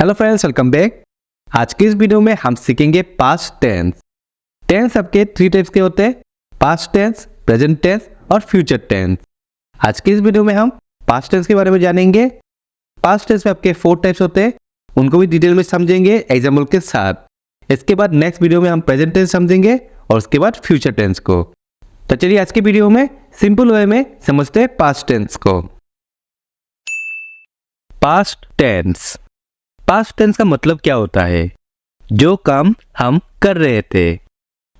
Hello friends, welcome back. आज की इस वीडियो में हम सीखेंगे पास्ट टेंस। टेंस आपके 3 टाइप्स के होते हैं, पास्ट टेंस, प्रेजेंट टेंस और फ्यूचर टेंस। आज की इस वीडियो में हम पास्ट टेंस के बारे में जानेंगे। पास्ट टेंस में आपके 4 टाइप्स होते हैं, उनको भी डिटेल में समझेंगे एग्जाम्पल के साथ। इसके बाद नेक्स्ट वीडियो में हम प्रेजेंट टेंस समझेंगे और उसके बाद फ्यूचर टेंस को। तो चलिए आज की वीडियो में सिंपल वे में समझते हैं पास्ट टेंस को। पास्ट टेंस, पास्ट टेंस का मतलब क्या होता है? जो काम हम कर रहे थे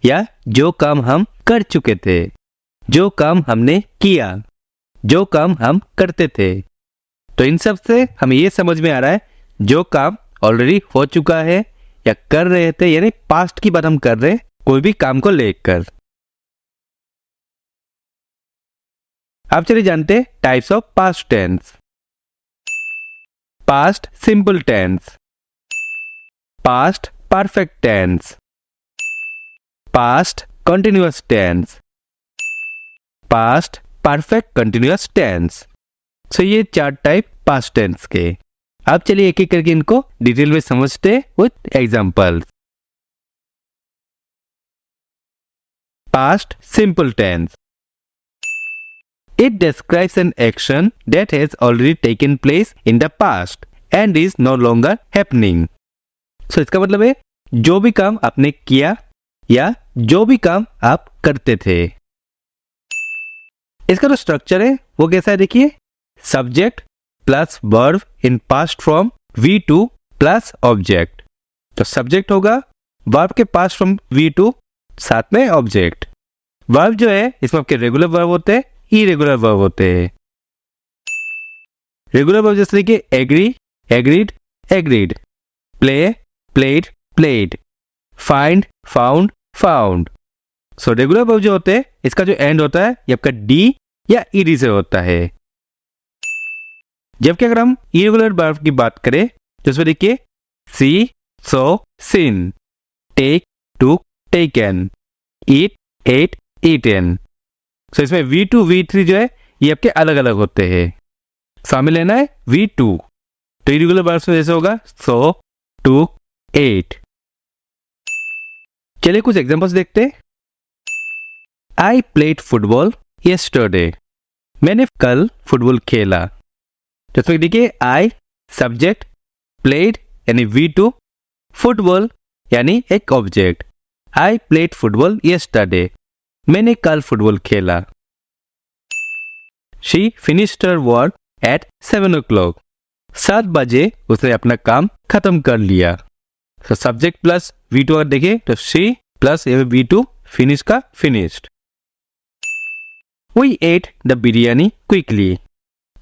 या जो काम हम कर चुके थे, जो काम हमने किया, जो काम हम करते थे। तो इन सब से हमें ये समझ में आ रहा है जो काम ऑलरेडी हो चुका है या कर रहे थे, यानी पास्ट की बात हम कर रहे हैं कोई भी काम को लेकर। अब चलिए जानते हैं types of past tense. Past simple tense, past perfect tense, past continuous tense, past perfect continuous tense. So ये 4 टाइप पास्ट टेंस के। अब चलिए एक एक करके इनको डिटेल में समझते with examples. Past simple tense, it describes an action that has already taken place in the past and is no longer happening. So इसका मतलब है जो भी काम आपने किया या जो भी काम आप करते थे। इसका जो स्ट्रक्चर है वो कैसा है देखिए, subject plus verb in past form V2 plus object. तो सब्जेक्ट होगा, वर्ब के पास्ट फॉर्म V2 साथ में ऑब्जेक्ट। वर्ब जो है इसमें आपके रेगुलर वर्ब होते हैं, इरेगुलर वर्ब होते हैं। रेगुलर वर्ब जैसे कि agree, agreed, agreed, play, played, played, find, found, found. So regular verb जो होते हैं इसका जो एंड होता है ये आपका डी या ईडी से होता है। जबकि अगर हम इरेगुलर वर्ब की बात करें तो इसमें देखिए सी, सो, सीन, टेक, टुक, टेकन, ईट, एट, ईटन। सो इसमें V2, V3 जो है ये आपके अलग अलग होते हैं। सामने लेना है V2। तो इरेगुलर वर्ब्स में जैसे होगा सो, टू, एट। चलिए कुछ एग्जांपल्स देखते हैं। आई प्लेड फुटबॉल यस्टरडे, मैंने कल फुटबॉल खेला। तो इसमें देखिए आई सब्जेक्ट, प्लेड यानी V2, फुटबॉल यानी एक object. I played football yesterday, मैंने कल फुटबॉल खेला। She finished her work at 7 o'clock. 7 बजे उसने अपना काम खत्म कर लिया। तो सब्जेक्ट प्लस V2 अगर देखें तो she प्लस V2 फिनिश का finished. We ate the biryani quickly.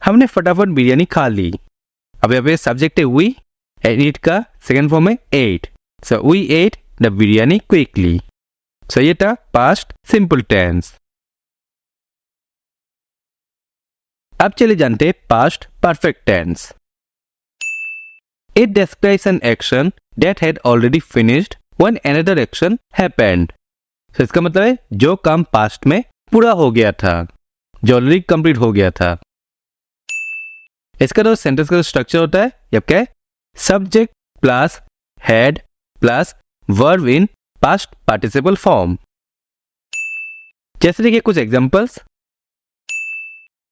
हमने फटाफट बिरयानी खा ली। अब यहाँ पे सब्जेक्ट है we and eat का सेकेंड फॉर्म है ate. So we ate the biryani quickly. So ये था पास्ट सिंपल टेंस। अब चलिए जानते हैं past perfect tense. It describes an action that had already finished when another action happened. So इसका मतलब है जो काम पास्ट में पूरा हो गया था, जो ऑलरेडी कंप्लीट हो गया था। इसका जो सेंटेंस का स्ट्रक्चर होता है ये क्या है, subject plus had plus verb in past participle form. जैसे देखिए कुछ examples.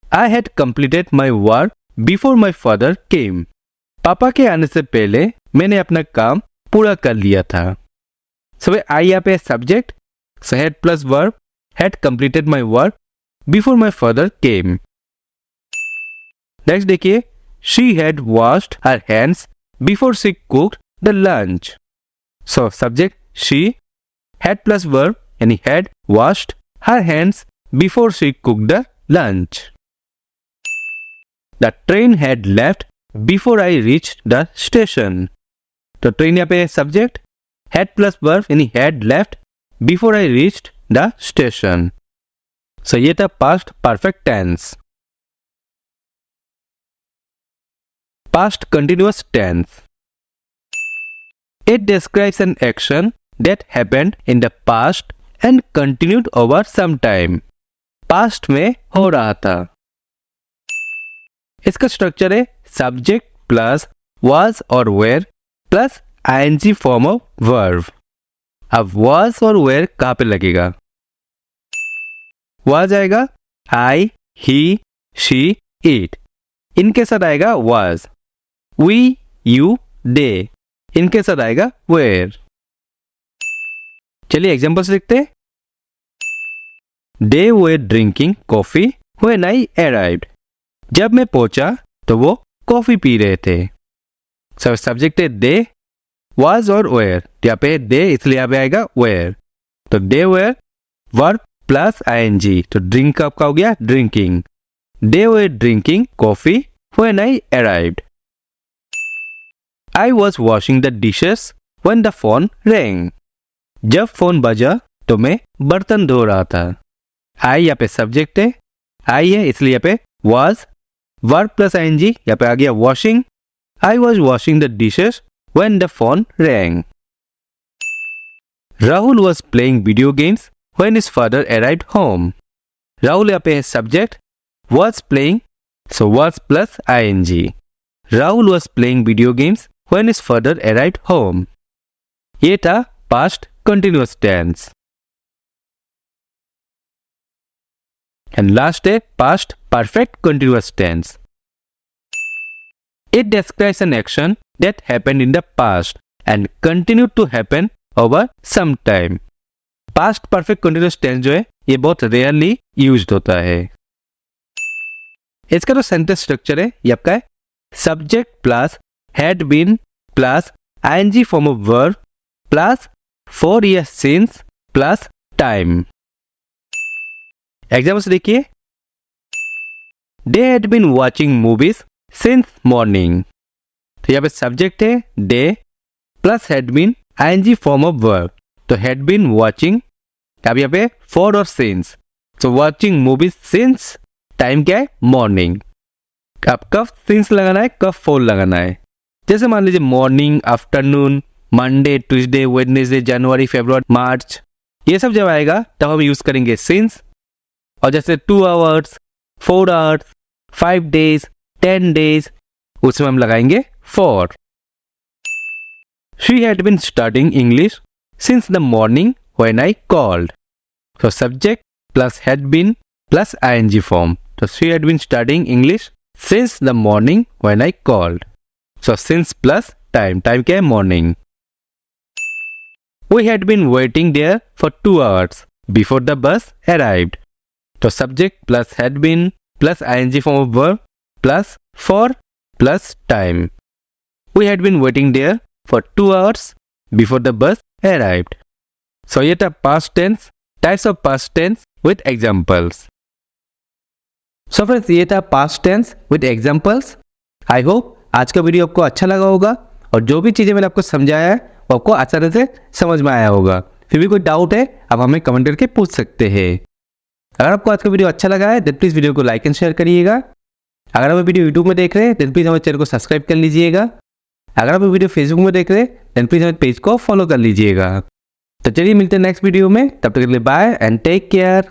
I had completed my work before my father came. पापा के आने से पहले मैंने अपना काम पूरा कर लिया था। So I यहाँ पे subject, so had plus verb, had completed my work before my father came. Next देखिए, she had washed her hands before she cooked the lunch. So subject she, had plus verb यानी had washed her hands before she cooked the lunch. The train had left before I reached the station. तो train यहाँ पे subject, had plus verb यानी had left before I reached the station. So ये था past perfect tense. Past continuous tense. It describes an action that happened in the past and continued over some time. Past में हो रहा था। इसका structure है subject plus was और were plus ING form of verb. अब was और were कहाँ पे लगेगा? was आएगा I, he, she, it। इनके साथ आएगा was। we, you, they। इनके साथ आएगा were। चलिए एग्जांपल्स लिखते हैं। They were drinking coffee when I arrived। जब मैं पहुंचा तो वो कॉफी पी रहे थे। सब्जेक्ट है दे, was और were। यहाँ पे दे इसलिए यहाँ पे आएगा were। तो they were verb plus ING, तो ड्रिंक आपका हो गया drinking. They were drinking coffee when I arrived। I was washing the dishes when the phone rang। जब फोन बजा तो मैं बर्तन धो रहा था। I यहाँ पे सब्जेक्ट है, I है इसलिए यहाँ पे was, वर्ब प्लस आईएनजी, यहाँ पे आ गया washing। I was washing the dishes when the phone rang। Rahul was playing video games when his father arrived home। Rahul यहाँ पे है subject, was playing, so was plus ing। Rahul was playing video games when his father arrived home। ये था past continuous tense। And last है past perfect continuous tense। It describes an action that happened in the past and continued to happen over some time। Past perfect continuous tense जो है ये बहुत rarely used होता है। इसका जो sentence structure है ये आपका है subject plus had been plus ING form of verb plus 4 years since plus time. Examples देखिए। They had been watching movies since morning। तो यहाँ पे सब्जेक्ट है they plus had been ING form of verb, तो had been watching, अब यहाँ पे for और सिंस, तो वॉचिंग मूवीज सिंस, टाइम क्या है मॉर्निंग। अब कब सिंस लगाना है, कब फॉर लगाना है। जैसे मान लीजिए morning, afternoon, Monday, Tuesday, Wednesday, जनवरी, फरवरी, मार्च, ये सब जब आएगा तब हम यूज करेंगे सिंस। और जैसे 2 hours, 4 hours, 5 days, 10 days, उसमें हम लगाएंगे for. She had been studying English since the morning when I called। So subject plus had been plus ing form। So she had been studying English since the morning when I called। So since plus time, time क्या है morning। We had been waiting there for 2 hours before the bus arrived। तो subject plus had been plus ing form of verb plus for plus time। We had been waiting there for 2 hours before the bus arrived। So ये था past tense, types of past tense with examples। So friends ये था past tense with examples। I hope आज का video आपको अच्छा लगा होगा और जो भी चीज़ें मैंने आपको समझाया है वो आपको आसानी से समझ में आया होगा। फिर भी कोई डाउट है आप हमें कमेंट करके पूछ सकते हैं। अगर आपको आज का वीडियो अच्छा लगा है तो प्लीज़ वीडियो को लाइक एंड शेयर करिएगा। अगर आप वीडियो यूट्यूब में देख रहे हैं तो प्लीज़ हमारे चैनल को सब्सक्राइब कर लीजिएगा। अगर आप वीडियो फेसबुक में देख रहे हैं तो प्लीज़ हमारे पेज को फॉलो कर लीजिएगा। तो चलिए मिलते हैं नेक्स्ट वीडियो में, तब तक के लिए बाय एंड टेक केयर।